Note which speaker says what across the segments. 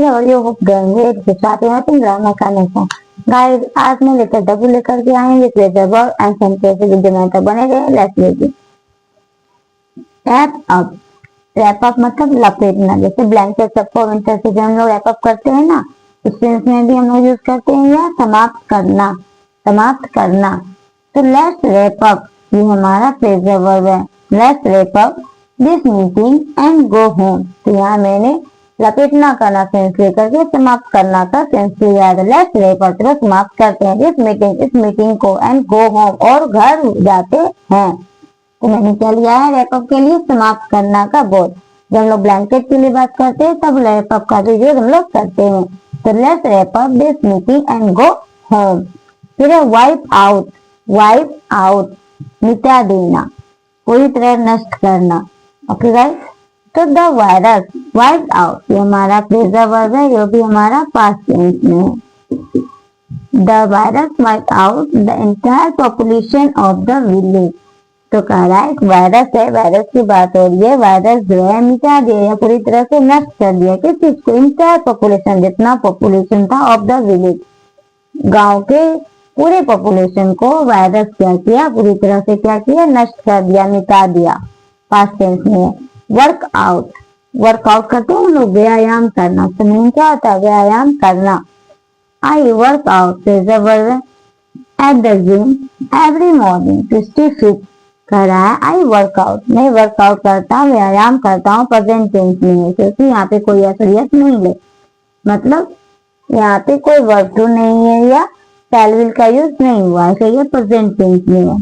Speaker 1: how are you? Hope doing great. के साथ यहाँ पे ड्रामा कनेक्शन गाइस आज मैं लेकर डब्बू लेकर के आएंगे pleasure word and sentence video में तक बने रहे। लेट्स लीजिए रैप अप। रैप अप मतलब लपेटना, जैसे ब्लैंकेट सबको विंटर से जब हम लोग रैप अप करते हैं ना, उस सेंस में भी हम लोग यूज करते हैं या समाप्त करना, समाप्त करना। तो लेट्स रैप अप ये हमारा प्लेजर वर्ब है। Let's wrap up this meeting and go home. तो यहाँ मैंने लपेटना करना सेंस लेकर के समाप्त करना का सेंस लिया है। लेट्स रैप अप तो समाप्त करते हैं दिस मीटिंग, इस मीटिंग को, एंड गो होम और घर जाते हैं। तो मैंने क्या लिया है रैप अप के लिए समाप्त करना का बोर्ड। जब हम लोग ब्लैंकेट के लिए बात करते हैं तब रैप अप का भी यूज हम लोग करते हैं। तो let's wrap up this meeting and go home. फिर है वाइप आउट। वाइप आउट मिटा देना, पूरी तरह नष्ट करना। ओके गाइस, तो द वायरस वाइप आउट ये हमारा फ्रेजल वर्ब है, जो भी हमारा पास्ट टेंस में है। The virus wipe out the entire population of the village. तो कह रहा है एक वायरस है, वायरस की बात हो रही है। वायरस जो है मिटा दिया या पूरी तरह से नष्ट कर दिया किस चीज को, एंटायर पॉपुलेशन, जितना पॉपुलेशन था ऑफ द विलेज, गांव के पूरे पॉपुलेशन को वायरस क्या किया, पूरी तरह से क्या किया, नष्ट कर दिया, मिटा दिया। पास्ट टेंस में वर्क आउट। वर्क आउट करते हैं लोग, व्यायाम करना। तो मीनिंग क्या होता है, व्यायाम करना। I work out phrasal verb at the gym every morning to stay fit. कह रहा है आई वर्क आउट, मैं वर्कआउट करता हूँ, व्यायाम करता हूँ, प्रेजेंट टेंस में है क्योंकि यहाँ पे कोई असलियत नहीं है, मतलब यहाँ पे कोई वर्ब टू नहीं है या शैल विल का यूज नहीं हुआ है, ये प्रेजेंट टेंस में है।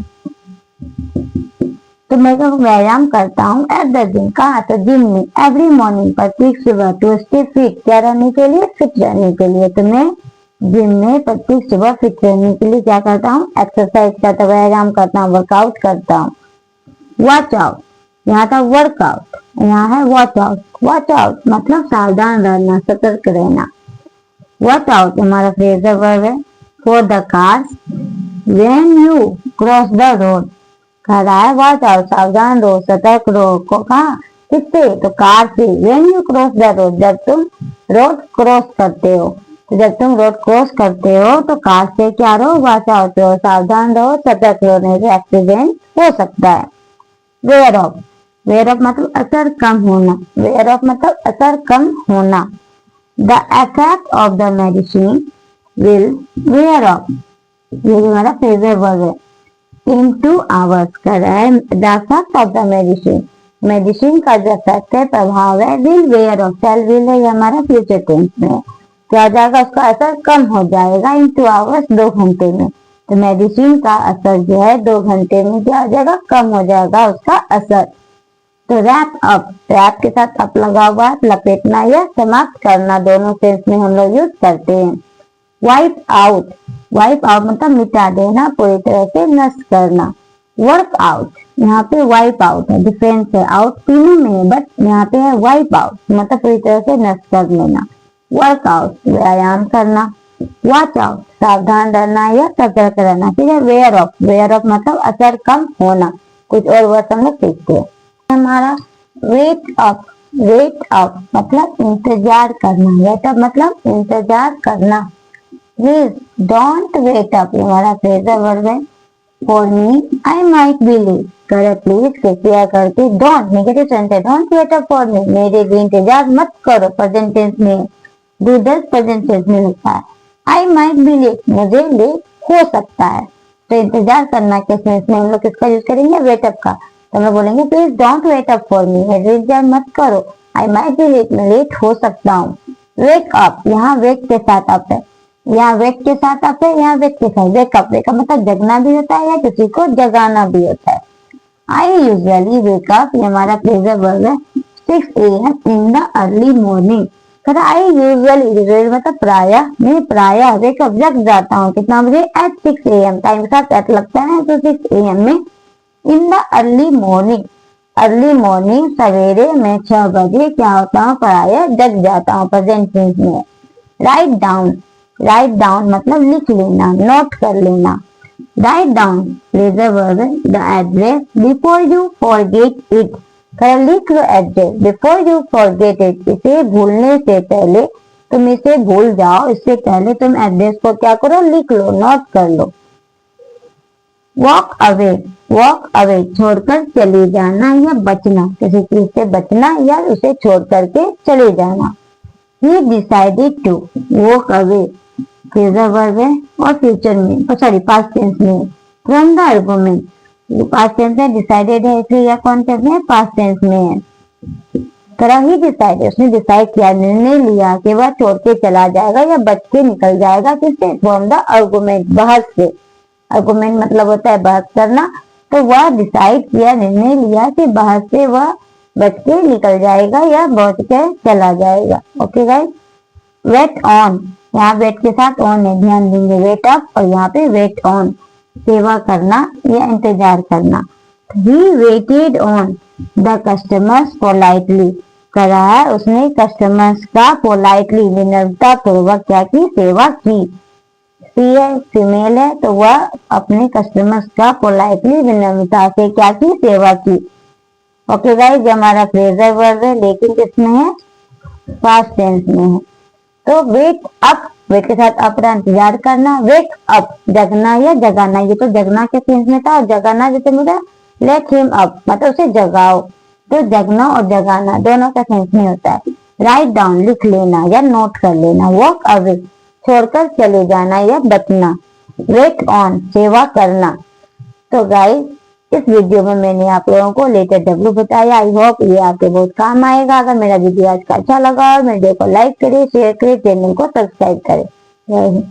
Speaker 1: तो मैं व्यायाम करता हूँ एट द जिम, कहा तो जिम में, एवरी मॉर्निंग प्रत्येक सुबह, टू स्टे फिट क्या रहने के लिए, फिट रहने के लिए। तो मैं जिम में प्रत्येक सुबह फिट रहने के लिए क्या करता हूँ, एक्सरसाइज करता, व्यायाम करता हूँ, वर्कआउट करता हूँ। वॉच आउट, यहाँ था वर्कआउट, यहाँ है वॉच आउट। वॉच आउट मतलब सावधान रहना, सतर्क रहना। वॉच आउट हमारा फ्रेजल वर्ब है for the cars when you cross the road. कह रहा है वॉच आउट सावधान रहो, सतर्क रहो, को कहा, किससे, तो कार से। When you cross the road जब तुम रोड क्रॉस करते हो, तो जब तुम रोड क्रॉस करते हो तो कार से क्या रहो, वॉच आउट रहो, सावधान रहो, सतर्क रहो, नहीं तो एक्सीडेंट हो सकता है। वेयर ऑफ, वेयर ऑफ मतलब असर कम होना, वेयर ऑफ मतलब असर कम होना। The effect of the medicine will where of, ये हमारा फ्रेजल वर्ब है। इन 2 hours कर रहा है the effect of the medicine, medicine का जो इफेक्ट है, प्रभाव है, will where of, shell will है, ये हमारा फ्यूचर टेंस में क्या जाएगा, उसका असर कम हो जाएगा इन 2 hours 2 घंटे में। तो मेडिसिन का असर जो है 2 घंटे में क्या हो जाएगा, कम हो जाएगा उसका असर। तो रैप अप, रैप के साथ अप लगा हुआ है, लपेटना या समाप्त करना, दोनों सेंस में हम लोग यूज करते हैं। वाइप आउट, वाइप आउट मतलब मिटा देना, पूरी तरह से नष्ट करना। वर्क आउट, यहाँ पे वाइप आउट है, डिफरेंस है, आउट तीनों में है बट यहाँ पे है वाइप आउट मतलब पूरी तरह से नष्ट कर लेना। वर्क आउट व्यायाम करना। वॉच आउट सावधान रहना या सतर्क रहना। ठीक है, वेयर ऑफ, वेयर ऑफ मतलब असर कम होना। कुछ और वर्ड हम लोग सीखते हैं। हमारा वेट अप, वेट अप मतलब इंतजार करना, वेट अप मतलब इंतजार करना। प्लीज डोंट वेट अप हमारा फ्रेजल वर्ब है for me I might be late. करे प्लीज कृपया करके, डोंट नेगेटिव सेंस है, don't wait up for me, मेरे लिए इंतजार मत करो, प्रेजेंट टेंस में, डू दैट प्रेजेंट टेंस में लगता है। आई माइट बी लेट मुझे लेट हो सकता है। तो इंतजार करना के सेंस में हम लोग किसका यूज करेंगे, वेट अप का। तो हम लोग बोलेंगे please don't wait up for me, मेरे इंतजार मत करो, आई माइट बी लेट मैं लेट हो सकता हूँ। वेक अप, यहाँ वेक के साथ अप है, यहाँ वेक के साथ अप है, यहाँ वेक के साथ, वेकअप, वेकअप मतलब जगना भी होता है या किसी को जगाना भी होता है। आई यूजुअली वेक अप ये हमारा फ्रेजल वर्ब है 6 AM in the early morning. कहता आई यूजुअली मतलब प्रायः, मैं प्रायः वेकअप जग जाता हूँ कितना बजे, एट 6 AM, टाइम के साथ एट लगता है तो 6 AM में। In the early morning, early morning सवेरे मैं 6 बजे क्या होता हूँ, प्रायः जग जाता हूँ, प्रेजेंट टेंस में। राइट डाउन, राइट डाउन मतलब लिख लेना, नोट कर लेना। राइट डाउन फ्रेजल वर्ब है the address before you forget it. लिख लो address before you forget it, इसे भूलने से पहले तुम इसे भूल जाओ, इससे पहले तुम एड्रेस को क्या करो, लिख लो, नोट कर लो। वॉक अवे छोड़कर चले जाना या बचना, किसी चीज से बचना या उसे छोड़ करके चले जाना। He decided to walk away, phrasal verb है और फ्यूचर में, सॉरी पास्ट टेंस में, from the argument. Past tense में डिसाइडेड है इसलिए यह कौन टेंस में, पास्ट टेंस में है। तरह ही डिसाइड, उसने डिसाइड किया, निर्णय लिया कि वह छोड़ के चला जाएगा या बच के निकल जाएगा, किससे, फ्रॉम द आर्गुमेंट, बहस से। आर्गुमेंट मतलब होता है बहस करना, तो वह डिसाइड किया, निर्णय लिया कि बहस से वह बच के निकल जाएगा या बच के चला जाएगा। ओके गाइस, वेट ऑन, यहाँ वेट के साथ ऑन है, ध्यान देंगे, वेट अप और यहाँ पे वेट ऑन, सेवा करना या इंतजार करना। He waited on the customers politely, कर रहा है उसने कस्टमर्स का पोलाइटली, विनम्रता पूर्वक क्या की, सेवा की। सी है, फीमेल है, तो वह अपने कस्टमर्स का पोलाइटली, विनम्रता से क्या की, सेवा की। ओके गाइस, ये हमारा फ्रेजल वर्ब है लेकिन किसमें है, पास्ट टेंस में है। तो वेट अप, वेट के साथ अप रहा, इंतजार करना, वेट अप जगना या जगाना, ये तो जगना के सेंस में था, और जगाना जैसे मेरा लेट हिम अप मतलब उसे जगाओ, तो जगना और जगाना दोनों का सेंस में होता है। राइट डाउन लिख लेना या नोट कर लेना, वॉक अवे छोड़कर चले जाना या बचना, वेट ऑन सेवा करना। तो गाइस, इस वीडियो में मैंने आप लोगों को लेटर डब्ल्यू बताया। आई होप ये आपके बहुत काम आएगा। अगर मेरा वीडियो आज का अच्छा लगा और वीडियो को लाइक करें, शेयर करें, चैनल को सब्सक्राइब करें। जय हिंद।